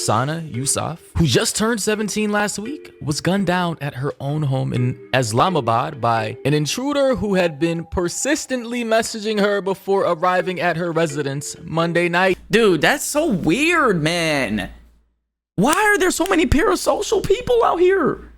Sana Yusuf, who just turned 17 last week, was gunned down at her own home in Islamabad by an intruder who had been persistently messaging her before arriving at her residence Monday night. Dude, that's so weird, man. Why are there so many parasocial people out here?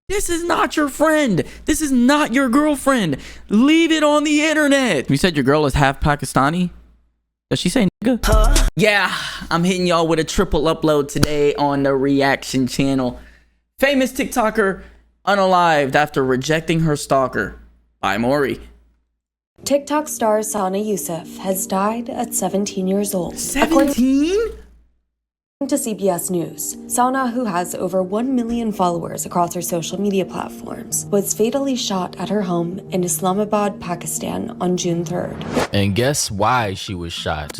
This is not your friend. This is not your girlfriend. Leave it on the internet. You said your girl is half Pakistani? Does she say nigga? Yeah, I'm hitting y'all with a triple upload today on the reaction channel. Famous TikToker unalived after rejecting her stalker by Maury. TikTok star Sana Yusuf has died at 17 years old. 17? According to CBS News, Sana, who has over 1 million followers across her social media platforms, was fatally shot at her home in Islamabad, Pakistan on June 3rd. And guess why she was shot?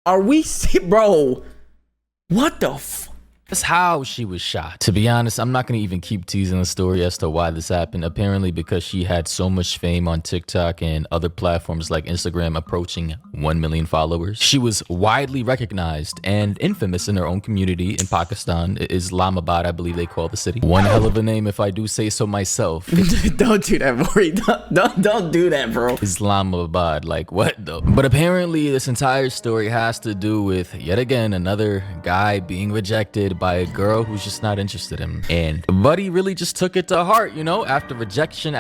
Are we bro? What the That's how she was shot. To be honest, I'm not going to even keep teasing the story as to why this happened. Apparently because she had so much fame on TikTok and other platforms like Instagram, approaching 1 million followers. She was widely recognized and infamous in her own community in Pakistan. Islamabad, I believe they call the city. One hell of a name if I do say so myself. Don't do that, Maury. Don't do that, bro. Islamabad, like what though? But apparently this entire story has to do with, yet again, another guy being rejected by a girl who's just not interested in him. And buddy really just took it to heart, you know, after rejection,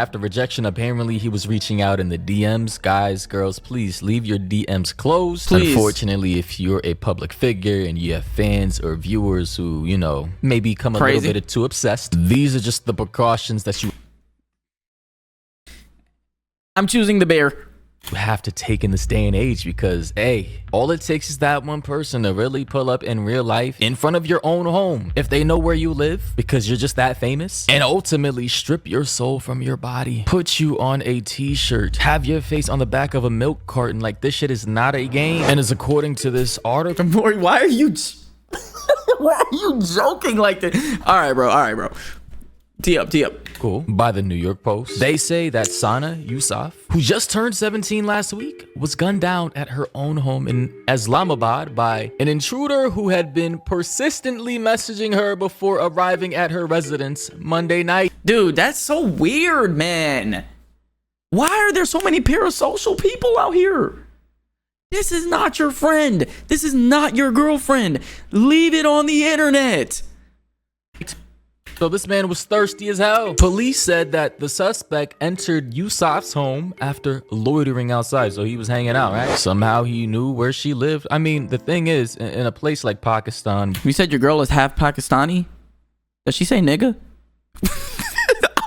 apparently he was reaching out in the DMs. Guys, girls, please leave your DMs closed. Please. Unfortunately, if you're a public figure and you have fans or viewers who, you know, may become a little bit too obsessed, these are just the precautions that you I'm choosing the bear. Have to take in this day and age, because hey, all it takes is that one person to really pull up in real life in front of your own home, if they know where you live because you're just that famous, and ultimately strip your soul from your body, put you on a t-shirt, have your face on the back of a milk carton. Like, this shit is not a game. And as according to this article, Maury, why are you joking like that? All right, bro. Tee up. Cool. By the New York Post, they say that Sana Yusuf, who just turned 17 last week, was gunned down at her own home in Islamabad by an intruder who had been persistently messaging her before arriving at her residence Monday night. Dude, that's so weird, man. Why are there so many parasocial people out here? This is not your friend. This is not your girlfriend. Leave it on the internet. So this man was thirsty as hell. Police said that the suspect entered Yusuf's home after loitering outside. So he was hanging out, right? Somehow he knew where she lived. I mean, the thing is, in a place like Pakistan... You said your girl is half Pakistani? Does she say nigga?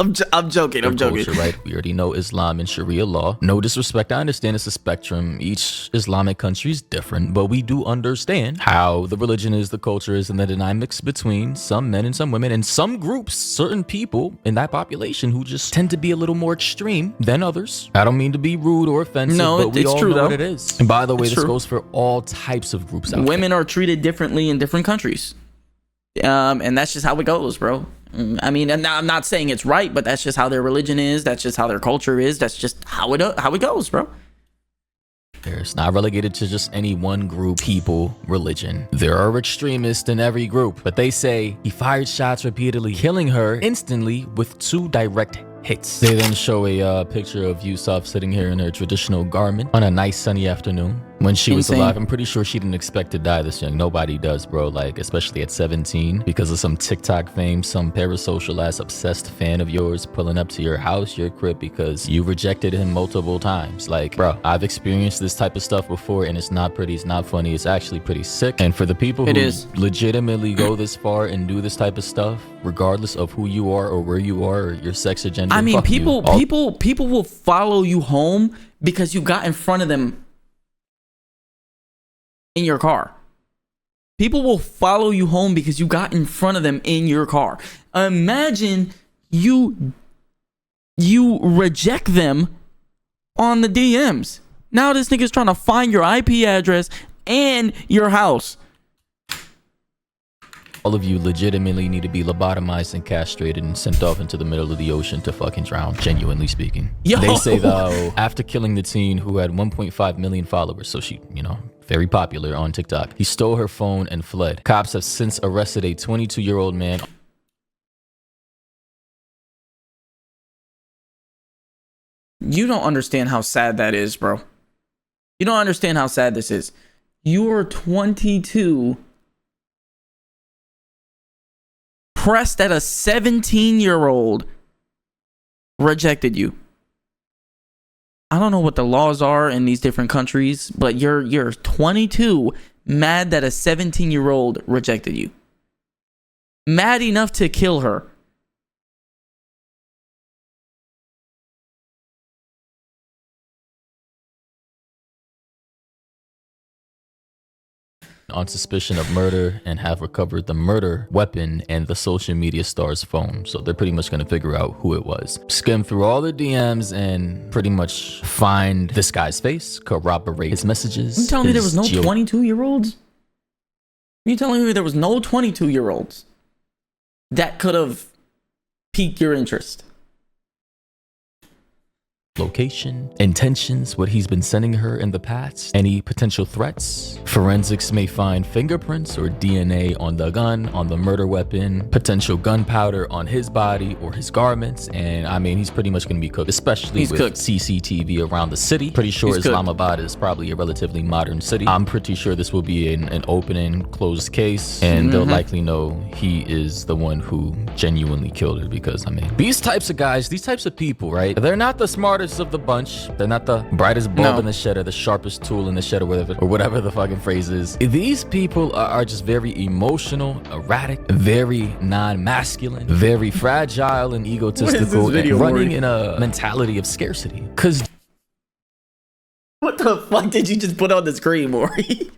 I'm joking. Culture, right? We already know Islam and Sharia law. No disrespect. I understand it's a spectrum. Each Islamic country is different, but we do understand how the religion is, the culture is, and the dynamics between some men and some women and some groups, certain people in that population who just tend to be a little more extreme than others. I don't mean to be rude or offensive, but we all know what it is. And by the way, this goes for all types of groups out there. Women are treated differently in different countries. And that's just how it goes, bro. I mean, and I'm not saying it's right, but that's just how their religion is. That's just how their culture is. That's just how it goes, bro. It's not relegated to just any one group, people, religion. There are extremists in every group, but they say he fired shots repeatedly, killing her instantly with 2 direct hits. They then show a picture of Yusuf sitting here in her traditional garment on a nice sunny afternoon. When she was alive, I'm pretty sure she didn't expect to die this young. Nobody does, bro. Like, especially at 17, because of some TikTok fame, some parasocial ass obsessed fan of yours pulling up to your house, your crib, because you rejected him multiple times. Like, bro, I've experienced this type of stuff before, and it's not pretty, it's not funny, it's actually pretty sick. And for the people who legitimately go this far and do this type of stuff, regardless of who you are or where you are or your sex or gender, I mean, people will follow you home because you got in front of them in your car. People will follow you home because you got in front of them in your car. Imagine you reject them on the DMs. Now this nigga's trying to find your IP address and your house. All of you legitimately need to be lobotomized and castrated and sent off into the middle of the ocean to fucking drown, genuinely speaking. They say though, after killing the teen who had 1.5 million followers, so she, you know, very popular on TikTok. He stole her phone and fled. Cops have since arrested a 22-year-old man. You don't understand how sad that is, bro. You don't understand how sad this is. You are 22, pressed at a 17-year-old, rejected you. I don't know what the laws are in these different countries, but you're 22, mad that a 17-year-old rejected you. Mad enough to kill her. On suspicion of murder and have recovered the murder weapon and the social media star's phone. So they're pretty much going to figure out who it was. Skim through all the DMs and pretty much find this guy's face, corroborate his messages. You telling me there was no 22-year-olds? You telling me there was no 22-year-olds that could have piqued your interest? Location, intentions, what he's been sending her in the past, any potential threats. Forensics may find fingerprints or DNA on the gun, on the murder weapon, potential gunpowder on his body or his garments. And I mean, he's pretty much going to be cooked, especially with CCTV around the city. Pretty sure Islamabad is probably a relatively modern city. I'm pretty sure this will be an open and closed case, and they'll likely know he is the one who genuinely killed her, because I mean, these types of guys, these types of people, right? They're not the smartest of the bunch. They're not the brightest bulb in the shed or the sharpest tool in the shed, or whatever the fucking phrase is. These people are just very emotional, erratic, very non-masculine, very fragile and egotistical, and running in a mentality of scarcity. Cause what the fuck did you just put on the screen, Maury?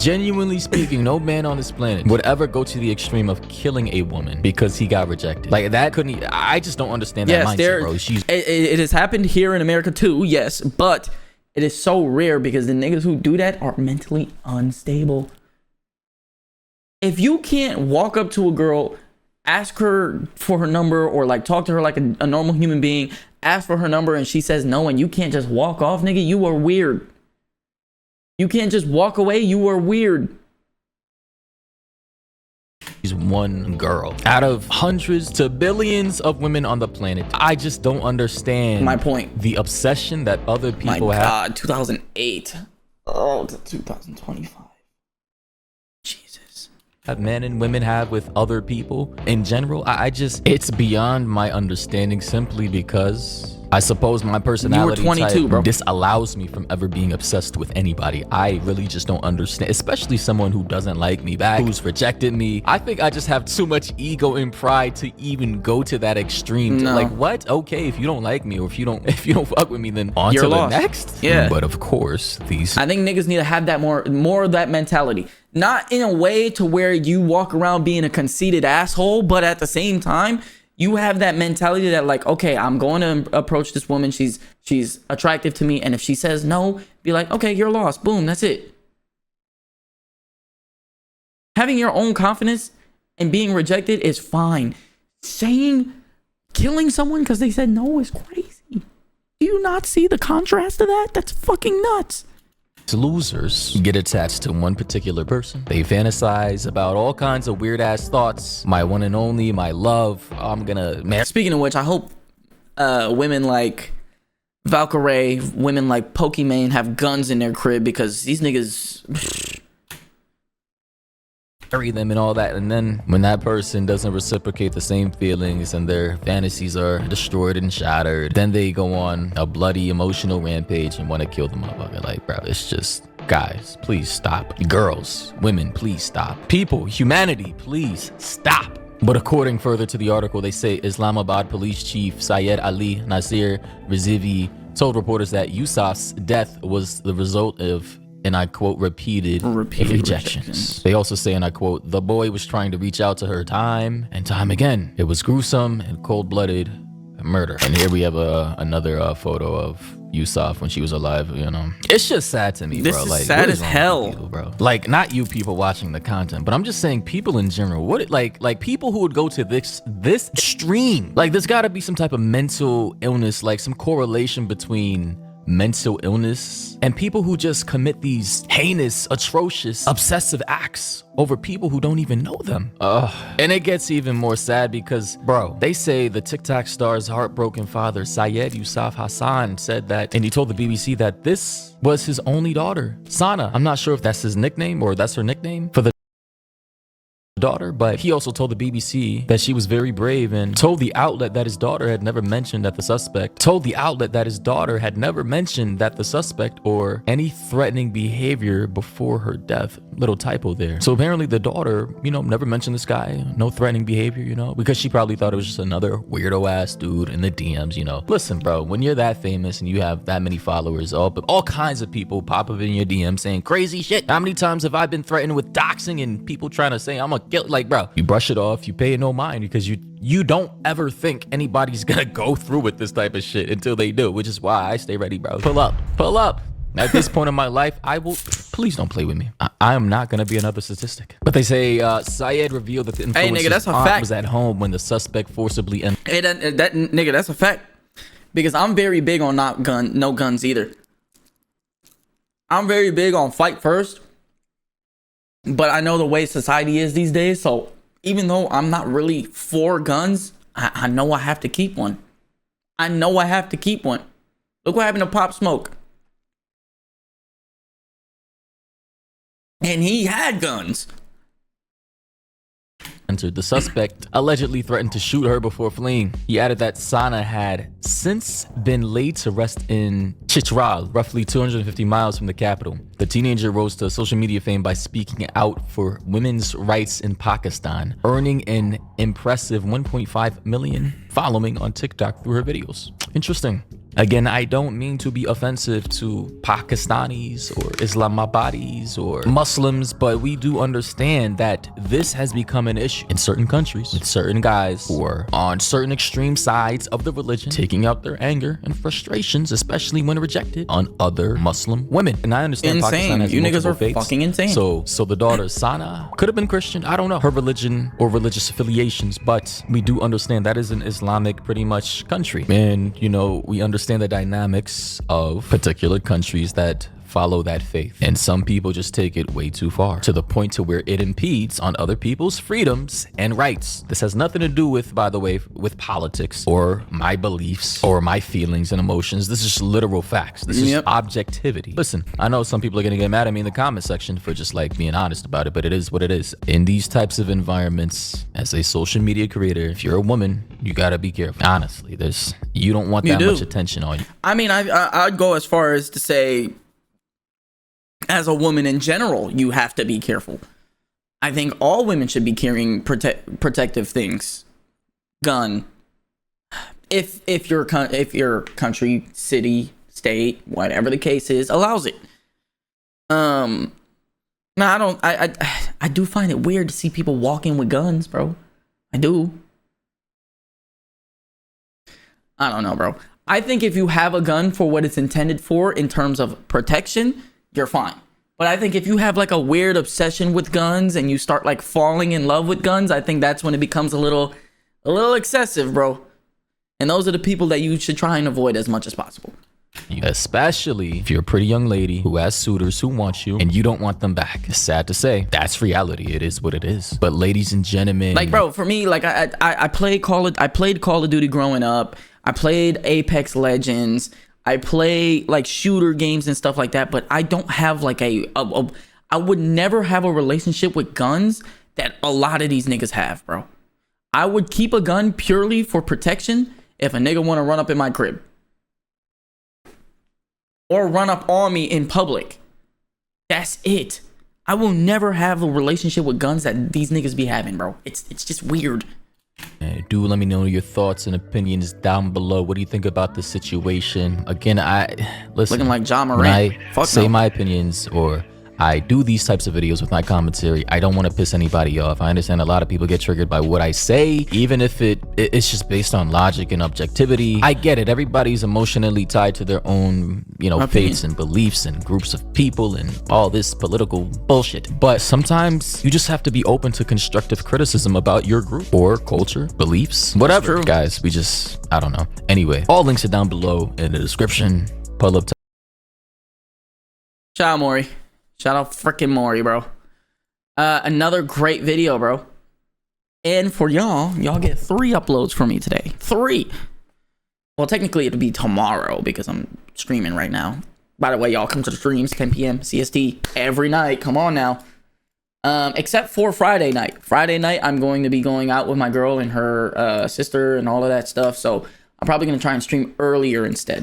genuinely speaking, no man on this planet would ever go to the extreme of killing a woman because he got rejected. Like that couldn't. I just don't understand that mindset, bro. It has happened here in America too, yes, but it is so rare because the niggas who do that are mentally unstable. If you can't walk up to a girl, ask her for her number, or like talk to her like a normal human being, ask for her number and she says no, and you can't just walk off, nigga, you are weird. You can't just walk away. You are weird. She's one girl out of hundreds to billions of women on the planet. I just don't understand my point. The obsession that other people have. My God, 2008. Oh, to 2025. Jesus. That men and women have with other people in general. I just, it's beyond my understanding, simply because I suppose my personality type disallows me from ever being obsessed with anybody. I really just don't understand, especially someone who doesn't like me back, who's rejected me. I think I just have too much ego and pride to even go to that extreme. To, like, what? Okay, if you don't like me, or if you don't fuck with me, then on to the next. Yeah. But of course, I think niggas need to have that more of that mentality. Not in a way to where you walk around being a conceited asshole, but at the same time, you have that mentality that like, okay, I'm going to approach this woman. She's attractive to me. And if she says no, be like, okay, you're lost. Boom, that's it. Having your own confidence and being rejected is fine. Killing someone because they said no is crazy. Do you not see the contrast of that? That's fucking nuts. Losers get attached to one particular person. They fantasize about all kinds of weird ass thoughts. My one and only, my love. Speaking of which, I hope women like Valkyrie, women like Pokimane have guns in their crib, because these niggas bury them and all that, and then when that person doesn't reciprocate the same feelings and their fantasies are destroyed and shattered, then they go on a bloody emotional rampage and want to kill the motherfucker. Like, bro, it's just, guys, please stop. Girls, women, please stop. People, humanity, please stop. But according further to the article, they say Islamabad Police Chief Syed Ali Nasir Rizivi told reporters that Yusuf's death was the result of, and I quote, repeated rejections. They also say, and I quote, the boy was trying to reach out to her time and time again. It was gruesome and cold-blooded murder. And here we have another photo of Yusuf when she was alive. You know, it's just sad to me, bro. This is like, sad as hell, people, bro. Like, not you people watching the content, but I'm just saying people in general. What, like people who would go to this extreme? Like, there's got to be some type of mental illness, like some correlation between mental illness and people who just commit these heinous, atrocious, obsessive acts over people who don't even know them. And it gets even more sad because, bro, they say the TikTok star's heartbroken father, Syed Yusuf Hassan, said that, and he told the BBC that this was his only daughter, Sana. I'm not sure if that's his nickname or that's her nickname for the daughter, but he also told the BBC that she was very brave and told the outlet that his daughter had never mentioned that the suspect or any threatening behavior before her death. Little typo there. So apparently the daughter, never mentioned this guy, no threatening behavior, because she probably thought it was just another weirdo ass dude in the DMs. Listen, bro, when you're that famous and you have that many followers, all kinds of people pop up in your DM saying crazy shit. How many times have I been threatened with doxing and people trying to say I'm a guilt? Like, bro, you brush it off, you pay it no mind because you don't ever think anybody's gonna go through with this type of shit until they do, which is why I stay ready, bro. Pull up. At this point in my life, please don't play with me. I am not gonna be another statistic. But they say Syed revealed that the influencer's aunt was at home when the suspect forcibly that's a fact. Because I'm very big on no guns either. I'm very big on fight first. But I know the way society is these days, so even though I'm not really for guns, I know I have to keep one. Look what happened to Pop Smoke. And he had guns. The suspect allegedly threatened to shoot her before fleeing. He added that Sana had since been laid to rest in Chitral, roughly 250 miles from the capital. The teenager rose to social media fame by speaking out for women's rights in Pakistan, earning an impressive 1.5 million following on TikTok through her videos. Interesting. Again, I don't mean to be offensive to Pakistanis or Islamabadis or Muslims, but we do understand that this has become an issue in certain countries with certain guys who are on certain extreme sides of the religion, taking out their anger and frustrations, especially when rejected, on other Muslim women. And I understand Pakistan has you niggas are faiths. fucking insane. So the daughter Sana could have been Christian. I don't know her religion or religious affiliations, but we do understand that is an Islamic pretty much country. And we understand the dynamics of particular countries that follow that faith, and some people just take it way too far to the point to where it impedes on other people's freedoms and rights. This has nothing to do with, by the way, with politics or my beliefs or my feelings and emotions. This is just literal facts. This is objectivity. Listen, I know some people are gonna get mad at me in the comment section for just like being honest about it, but it is what it is. In these types of environments, as a social media creator, if you're a woman, you gotta be careful. Honestly, you don't want that much attention on you. I mean, I'd go as far as to say, as a woman in general, you have to be careful. I think all women should be carrying protective things. Gun. If your country, city, state, whatever the case is, allows it. No, I do find it weird to see people walking with guns, bro. I do. I don't know, bro. I think if you have a gun for what it's intended for in terms of protection, you're fine. But I think if you have like a weird obsession with guns and you start like falling in love with guns, I think that's when it becomes a little excessive, bro. And those are the people that you should try and avoid as much as possible. Especially if you're a pretty young lady who has suitors who want you and you don't want them back. It's sad to say, that's reality. It is what it is. But ladies and gentlemen, like, bro, for me, like I played Call of Duty growing up. I played Apex Legends. I play like shooter games and stuff like that, but I don't have like I would never have a relationship with guns that a lot of these niggas have, bro. I would keep a gun purely for protection if a nigga want to run up in my crib or run up on me in public. That's it. I will never have a relationship with guns that these niggas be having, bro. It's just weird. Do let me know your thoughts and opinions down below. What do you think about the situation? Again, listen. Looking like John Moran. When I say my opinions or I do these types of videos with my commentary, I don't want to piss anybody off. I understand a lot of people get triggered by what I say, even if it's just based on logic and objectivity. I get it. Everybody's emotionally tied to their own, faiths and beliefs and groups of people and all this political bullshit. But sometimes you just have to be open to constructive criticism about your group or culture, beliefs, whatever. Guys, I don't know. Anyway, all links are down below in the description. Pull up. Shout out Maury. Shout out freaking Maury, bro. Another great video, bro. And for y'all get 3 uploads from me today. 3. Well, technically it'll be tomorrow because I'm streaming right now. By the way, y'all come to the streams 10 p.m. CST every night. Come on now. Except for Friday night. Friday night, I'm going to be going out with my girl and her sister and all of that stuff. So I'm probably going to try and stream earlier instead.